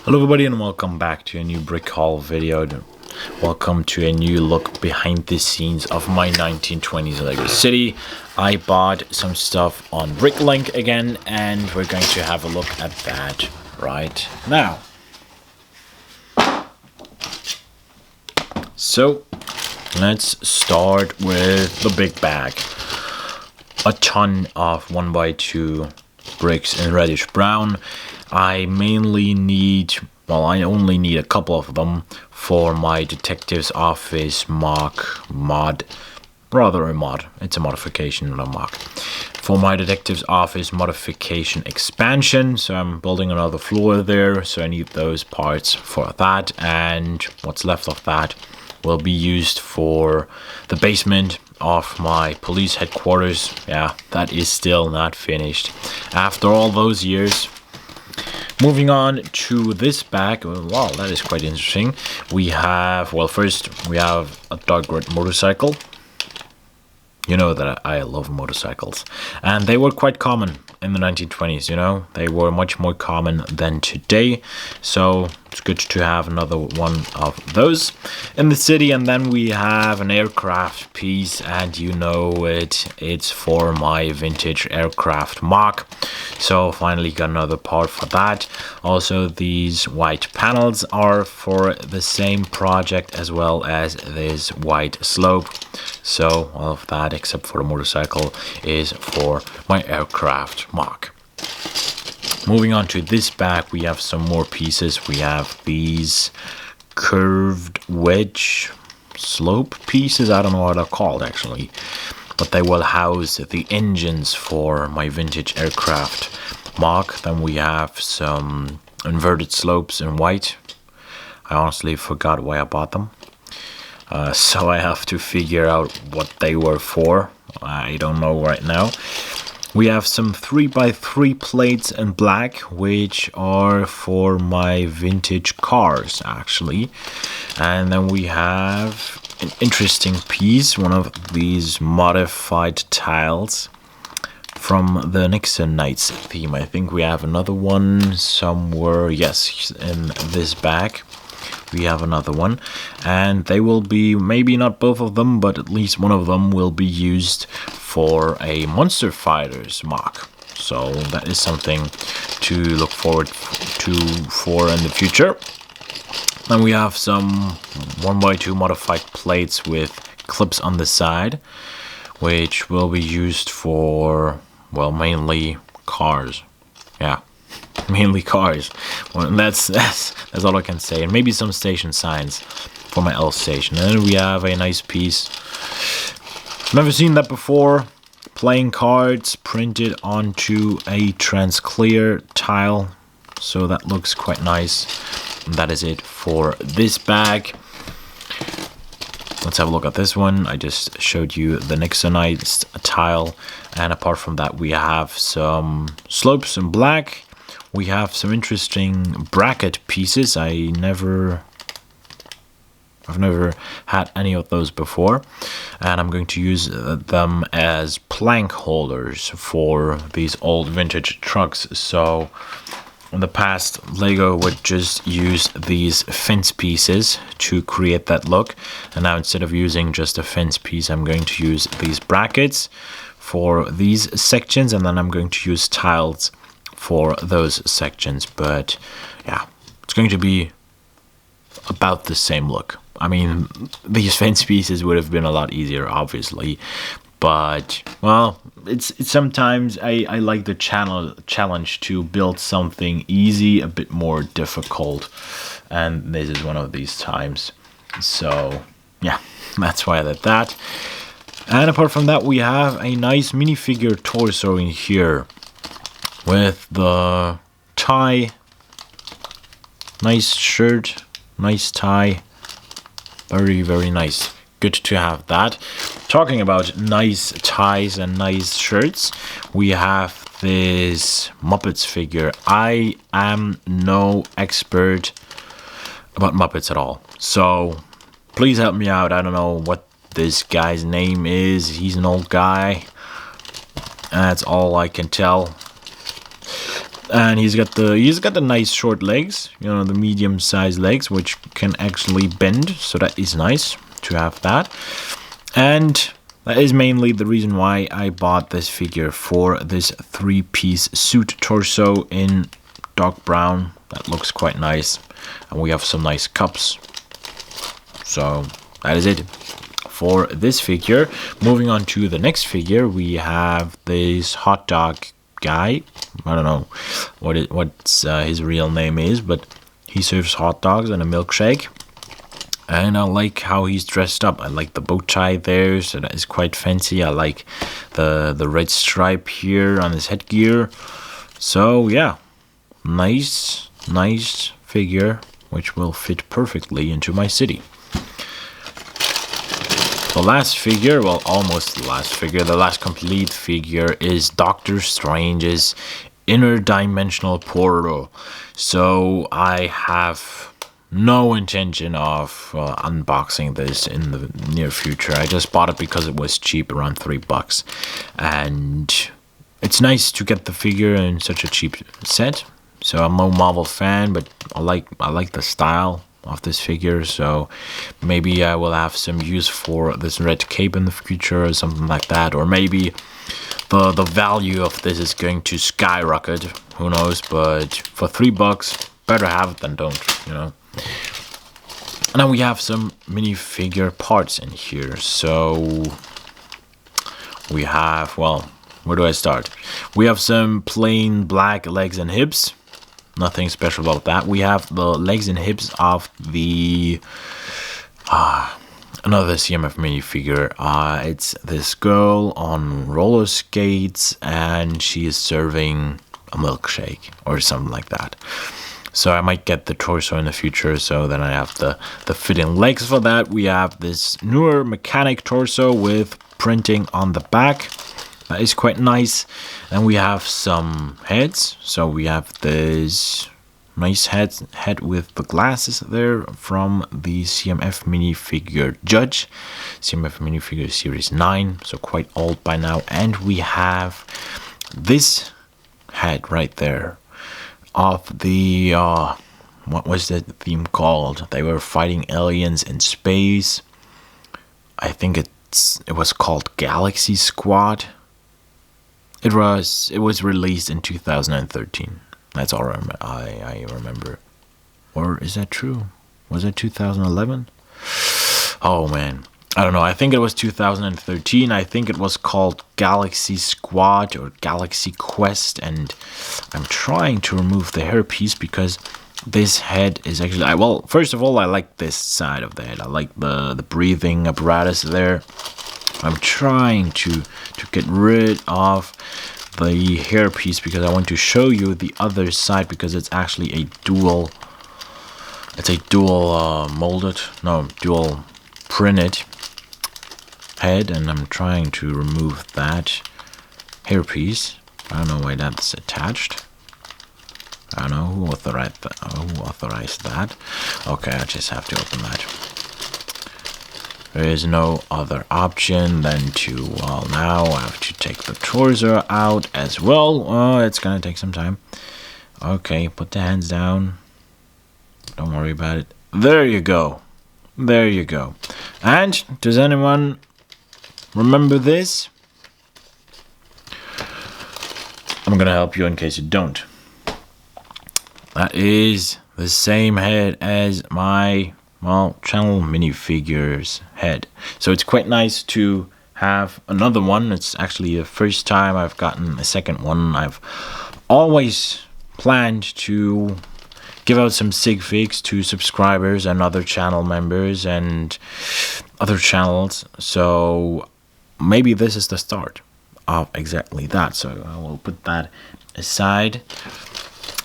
Hello everybody and welcome back to a new brick haul video. Welcome to a new look behind the scenes of my 1920s Lego City. I bought some stuff on Bricklink again and we're going to have a look at that right now. So let's start with the big bag. A ton of 1x2 bricks in reddish brown. I only need a couple of them for my detective's office mod. It's a modification, not a mock. For my detective's office modification expansion. So I'm building another floor there. So I need those parts for that. And what's left of that will be used for the basement of my police headquarters. Yeah, that is still not finished after all those years. Moving on to this bag. Wow, that is quite interesting. We have, first we have a dark red motorcycle. You know that I love motorcycles. And they were quite common in the 1920s, you know. They were much more common than today. So it's good to have another one of those in the city. And then we have an aircraft piece. And you know it's for my vintage aircraft mock. So finally got another part for that. Also, these white panels are for the same project as well as this white slope. So all of that except for the motorcycle is for my aircraft mock. Moving on to this bag, we have some more pieces. We have these curved wedge slope pieces. I don't know what they're called actually, but they will house the engines for my vintage aircraft mock. Then we have some inverted slopes in white. I honestly forgot why I bought them. So I have to figure out what they were for. I don't know right now. We have some 3x3 plates in black, which are for my vintage cars, actually. And then we have an interesting piece, one of these modified tiles from the Nixon Knights theme. I think we have another one somewhere. Yes, in this bag. We have another one, and they will be, maybe not both of them, but at least one of them will be used for a Monster Fighters mock. So that is something to look forward to for in the future. Then we have some 1x2 modified plates with clips on the side, which will be used for, mainly cars. Yeah. Mainly cars. Well, that's all I can say. And maybe some station signs for my L station. And then we have a nice piece. Never seen that before. Playing cards printed onto a transclear tile. So that looks quite nice. And that is it for this bag. Let's have a look at this one. I just showed you the Nixonite tile. And apart from that, we have some slopes in black. We have some interesting bracket pieces. I've never had any of those before, and I'm going to use them as plank holders for these old vintage trucks. So in the past, Lego would just use these fence pieces to create that look, and now instead of using just a fence piece, I'm going to use these brackets for these sections, and then I'm going to use tiles for those sections. But yeah, it's going to be about the same look. I mean, these fence pieces would have been a lot easier, obviously, but it's sometimes I like the challenge to build something easy a bit more difficult, and this is one of these times. So yeah, that's why I did that. And apart from that, we have a nice minifigure torso in here with the tie, nice shirt, nice tie, very, very nice. Good to have that. Talking about nice ties and nice shirts, we have this Muppets figure. I am no expert about Muppets at all, so please help me out. I don't know what this guy's name is. He's an old guy. That's all I can tell. And he's got the nice short legs, you know, the medium-sized legs, which can actually bend. So that is nice to have that. And that is mainly the reason why I bought this figure, for this 3-piece suit torso in dark brown. That looks quite nice. And we have some nice cups. So that is it for this figure. Moving on to the next figure, we have this hot dog guy. I don't know what's his real name is, but he serves hot dogs and a milkshake. And I like how he's dressed up. I like the bow tie there, so that is quite fancy. I like the red stripe here on his headgear. So yeah, nice figure, which will fit perfectly into my city. The last figure, well, almost the last figure, the last complete figure is Doctor Strange's interdimensional portal. So I have no intention of unboxing this in the near future. I just bought it because it was cheap, around $3, and it's nice to get the figure in such a cheap set. So I'm no Marvel fan, but I like the style of this figure, so maybe I will have some use for this red cape in the future or something like that, or maybe the value of this is going to skyrocket, who knows. But for $3, better have it than don't, you know. And then we have some minifigure parts in here. So we have, well, where do I start? We have some plain black legs and hips. Nothing special about that. We have the legs and hips of the another CMF minifigure. It's this girl on roller skates, and she is serving a milkshake or something like that. So I might get the torso in the future, so then I have the fitting legs for that. We have this newer mechanic torso with printing on the back. That is quite nice. And we have some heads. So we have this nice head with the glasses there from the CMF minifigure Judge. CMF minifigure series 9. So quite old by now. And we have this head right there of the, what was the theme called? They were fighting aliens in space. I think it was called Galaxy Squad. It was released in 2013. That's all I remember. Or is that true? Was it 2011? Oh man, I don't know. I think it was 2013. I think it was called Galaxy Squad or Galaxy Quest, and I'm trying to remove the hairpiece because this head is actually, well, first of all, I like this side of the head. I like the breathing apparatus there. I'm trying to get rid of the hairpiece because I want to show you the other side, because it's actually a dual dual printed head, and I'm trying to remove that hairpiece. I don't know why that's attached. I don't know who authorized that. Okay, I just have to open that. There is no other option than to, well, now I have to take the torso out as well. Oh, it's gonna take some time. Okay, put the hands down. Don't worry about it. There you go. There you go. And does anyone remember this? I'm gonna help you in case you don't. That is the same head as my, well, channel minifigures head. So it's quite nice to have another one. It's actually the first time I've gotten a second one. I've always planned to give out some sig figs to subscribers and other channel members and other channels. So maybe this is the start of exactly that. So I will put that aside.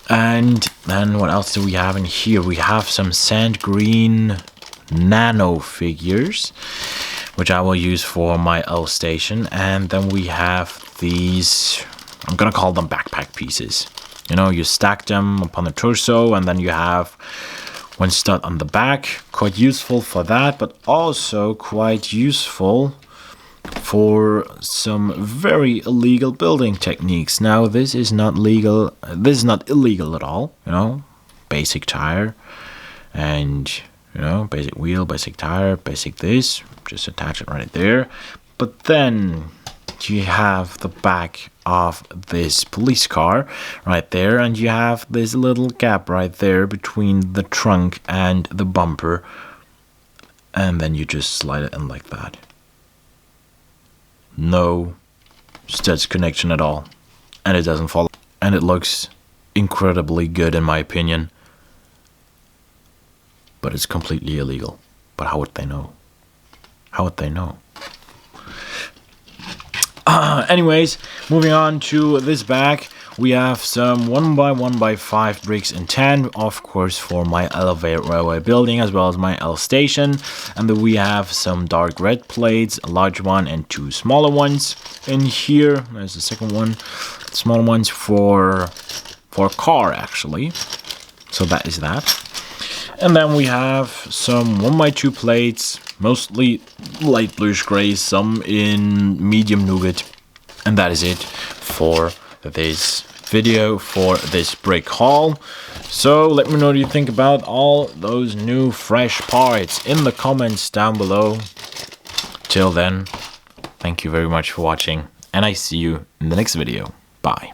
And then what else do we have in here? We have some sand green nano figures, which I will use for my L station. And then we have these, I'm gonna call them backpack pieces. You know, you stack them upon the torso, and then you have one stud on the back. Quite useful for that, but also quite useful for some very illegal building techniques. Now, this is not legal. This is not illegal at all. You know, basic tire, and basic wheel, basic tire, basic this. Just attach it right there. But then you have the back of this police car right there, and you have this little gap right there between the trunk and the bumper, and then you just slide it in like that. No studs connection at all, and it doesn't follow, and it looks incredibly good in my opinion, but it's completely illegal. But how would they know? How would they know? Anyways, moving on to this bag, we have some 1x1x5 bricks in tan, of course, for my elevated railway building as well as my L station. And then we have some dark red plates, a large one and two smaller ones. In here, there's the second one, smaller ones for car actually. So that is that. And then we have some 1x2 plates, mostly light bluish gray, some in medium nougat. And that is it for this video, for this brick haul. So let me know what you think about all those new fresh parts in the comments down below. Till then, thank you very much for watching, and I see you in the next video. Bye.